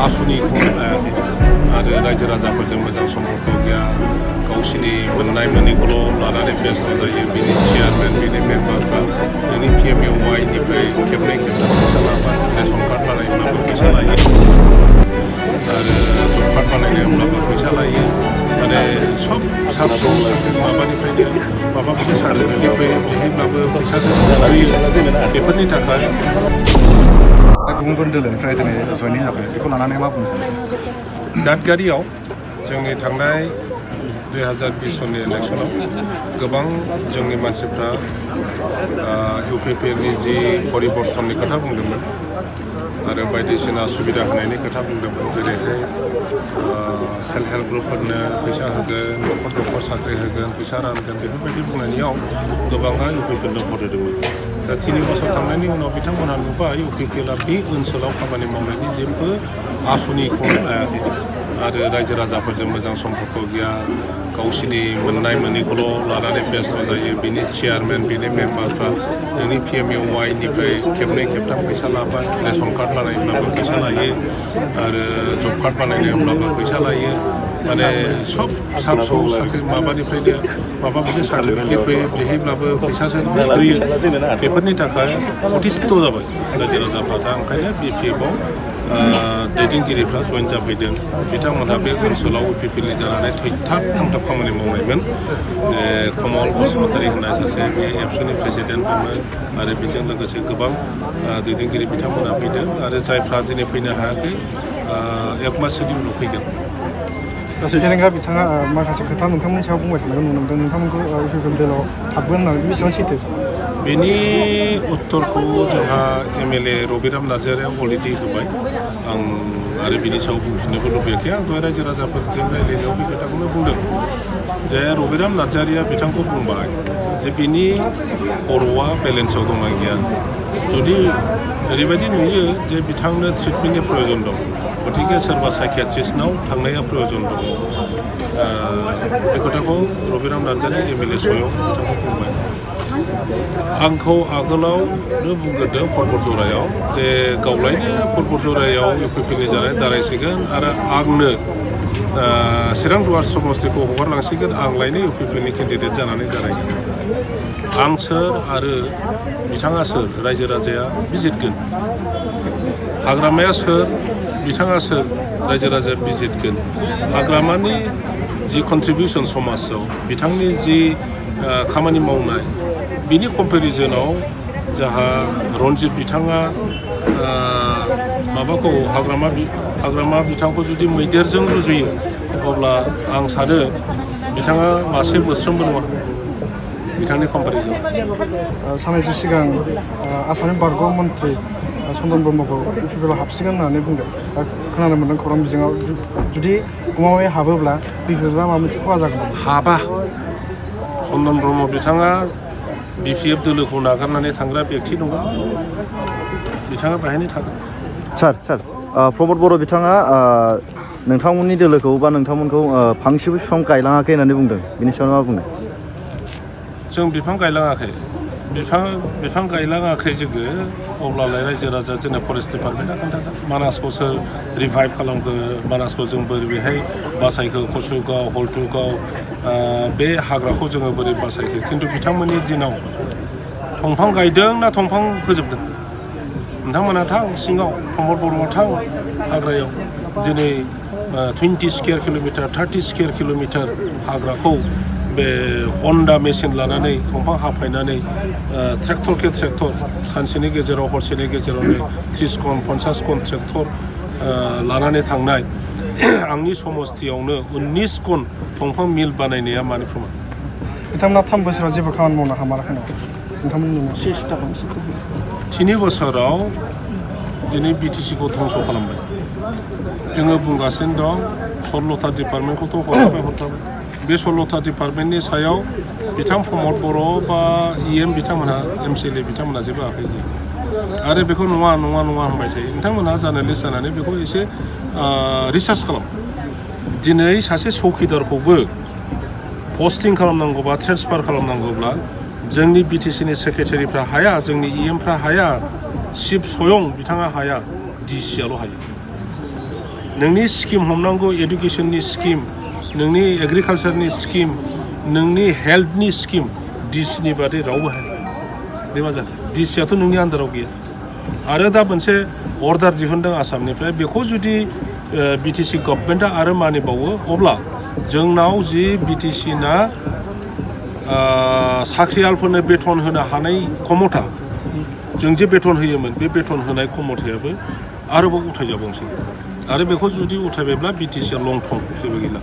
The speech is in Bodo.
आसनिखौ लायाखै आरो रायजो राजाफोरजों मोजां सम्पर्क गैया गावसिनि मोननाय मोनैखौल' लानानै बेस्थ' जायो बिनि चेयारमेन बिनि मेम्बारफ्रा नोंनि PMUY-निफ्राय खेबनै खेबथाम फैसा लाबाय रेसन कार्ड बानायब्लाबो फैसा लायो आरो जब कार्ड बानायनोब्लाबो फैसा लायो माने सब साबसिन माबानिफ्रायनो माबा मोनसे सार्टिफिकेट फैयो बेहायब्लाबो फैसाजों होयो बेफोरनि थाखाय गुबुन दोलोनिफ्राय दिनै जयनिं जाबाय बेखौ लानानै मा बुंनो सानसै दादगारियाव जोंनि थांनाय 2020 सननि इलेक्सनाव गोबां जोंनि मानसिफ्रा UPPनि जि परिबर्तननि खोथा बुंदोंमोन आरो बायदिसिना सुबिदा होनायनि खोथा बुंदोंमोन जेरैहाय सेल्फ हेल्प ग्रुपफोरनो फैसा होगोन न'खर न'खर साख्रि होगोन फैसा रानगोन बेफोरबायदि बुंनायनियाव गोबाङा UPPनो भट होदोंमोन दा 3 बोसोर थांनायनि उनाव बिथांमोनहा नुबाय UPPआ बे ओनसोलाव खामानि मावनायनि जेबो आसनिखौ लायाखै आरो रायजो राजाफोरजों मोजां सम्पर्क गैया गावसिनि मोननाय मोनैखौल' लानानै बेस्थ' जायो बिनि चेयारमेन बिनि मेम्बारफ्रा नोंनि PMUY-निफ्राय खेबनै खेबथाम फैसा लाबाय रेसन कार्ड बानायब्लाबो फैसा लायो आरो जब कार्ड बानायनोब्लाबो फैसा लायो माने सब साख्रि माबानिफ्रायनो माबा मोनसे सार्टिफिकेट फैयो बेहायब्लाबो फैसासो होयो बेफोरनि थाखाय अतिस्थ जाबाय रायजो राजाफ्रा दा ओंखायनो BPF-आव दैदेनगिरिफ्रा जयेन जाफैदों बिथांमोनहा बे ओनसोलाव UPPनि जानानै थैथाब थांथाब खामानि मावनायमोन कमल बसुमतारी होननाय सासे बे एबसुनि प्रेसिडेन्टमोन आरो बेजों लोगोसे गोबां दैदेनगिरि बिथांमोनहा फैदों आरो जायफ्रा दिनै फैनो हायाखै 1 माससोनि उनाव फैगोन जेनेबा बिथाङा माखासे खोथा नोंथांमोननि सायाव बुंबाय थानायखौ नुनो मोनदों नोंथांमोनखौ UPP दोलोआव हाबगोन होननानै बेसेबां सैथो बेनि उत्तरखौ जोंहा MLA रबिराम नार्जारिया अलरेडि होबाय आं आरो बिनि सायाव बुंफिननोबो लुबैयाखै आं दहाय रायजो राजाफोरजों रायज्लायनायाव बे खोथाखौनो बुंदों जे रबिराम नार्जारिया बिथांखौ बुंबाय जे बिनि खर'आ बेलेन्सआव दंना गैया जुदि ओरैबायदि नुयो जे बिथांनो ट्रिटमेन्टनि प्रयजन दं गतिके सोरबा साइकियाट्रिस्टनाव थांनाया प्रयजन दं बे खोथाखौ रबिराम नार्जारि MLA सयाव बिथांखौ बुंबाय आंखौ आगोलावनो बुंग्रोदों परबतजरायाव जे गावलायनो परबतजरायाव UPPनि जानाय दारायसिगोन आरो आंनो चिरां दुवार समस्तिखौ हगारलांसिगोन आंलायनो UPPनि केन्डिडेट जानानै दारायगोन आं सोर आरो बिथाङा सोर रायजो राजाया बिजिरगोन हाग्रामाया सोर बिथाङा सोर रायजो राजाया बिजिरगोन हाग्रामानि जि कन्ट्रिबिउसन समाजाव बिथांनि जि खामानि मावनाय बिनि कम्पेरिजनाव जाहा रन्जित बिथाङा माबाखौ हाग्रामा बिथांखौ जुदि मैदेरजों रुजुयो अब्ला आं सानो बिथाङा मासे बोस्रोमबो नङा बिथांनि कम्पेरिजन साननैसो सिगां आसामनि बारग' मन्त्रि चन्दन ब्रह्मखौ UPPआव हाबसिगोन होननानै बुंदों खोनानो मोन्दों खौरां बिजोङाव जुदि गमामायै हाबोब्ला BPF-आ माबा मोनसे खहा जागोन हाबा चन्दन ब्रह्म बिथाङा BPF दोलोखौ नागारनानै थांग्रा बेक्ति नङा बिथाङा बेहायनो थागोन सार प्रमद बर' बिथाङा नोंथांमोननि दोलोखौ बा नोंथांमोनखौ फांसेबो बिफां गायलाङाखै होननानै बुंदों बिनि सायाव मा बुंनो जों बिफां गायलाङाखै बिफां गायलाङाखै जोङो अब्लालाय रायजो राजा जोंना फरेस्ट डिपार्टमेन्टआ खोन्थागोन मानासखौ सोर रिभाइभ खालामखो मानासखौ जों बोरै बेहाय बासायखो कसुगाव हल्टुगाव बे हाग्राखौ जोङो बोरै बासायखो खिन्थु बिथांमोननि दिनाव दंफां गायदों ना दंफां फोजोबदों नोंथांमोना थां सिङाव प्रमद बर'आ थां हाग्रायाव दिनै 20 स्कुवेर किल'मिटार 30 स्कुवेर किल'मिटार हाग्राखौ बे हन्डा मेसिन लानानै दंफां हाफायनानै ट्रेक्टरखे ट्रेक्टर सानसेनि गेजेराव हरसेनि गेजेरावनो 30 कन 50 कन ट्रेक्टर लानानै थांनाय आंनि समस्तियावनो 19 कन दंफां मिल बानायनाया मानि प्रमान बिथांमोना 3 बोसोराव जेबो खामानि मावनो हामाराखै नामा नोंथांमोननि 3 बोसोराव दिनै BTC-खौ धंस' खालामबाय जोङो बुंगासिनो दं 16टा डिपार्टमेन्टखौथ' हरथाबाय बे 16टा डिपार्टमेन्टनि सायाव बिथां प्रमद बर' बा EM बिथांमोनहा MCLA बिथांमोनहा जेबो आखाइ गैया आरो बेखौ नङा होनबाय थायो नोंथांमोनहा जार्नालिस्ट जानानै बेखौ एसे रिसार्च खालाम दिनै सासे चौकिदारखौबो पस्टिं खालामनांगौबा ट्रेन्सफार खालामनांगौब्ला जोंनि BTC-नि सेक्रेटारिफ्रा हाया जोंनि EM-फ्रा हाया चिफ सयं बिथाङा हाया DC-आल' हायो नोंनि स्किम हमनांगौ एडुकेसननि स्किम नोंनि एग्रिकालसारनि स्किम नोंनि हेल्थनि स्किम डिसिनि बादै रावबो हाया बे मा जाखो डिसियाथ' नोंनि आन्दाराव गैया आरो दा मोनसे अर्डार दिहुनदों आसामनिफ्राय बेखौ जुदि बिटिसि गभर्नमेन्टआ आरो मानिबावो अब्ला जोंनाव जि बिटिसिना साख्रियालफोरनो बेथन होनो हानाय क्षमता जों जे बेथन होयोमोन बे बेथन होनाय क्षमतायाबो आरोबाव उथायजाबावसै आरो बेखौ जुदि उथायबायब्ला बिटिसिया लं थं जेबो गैला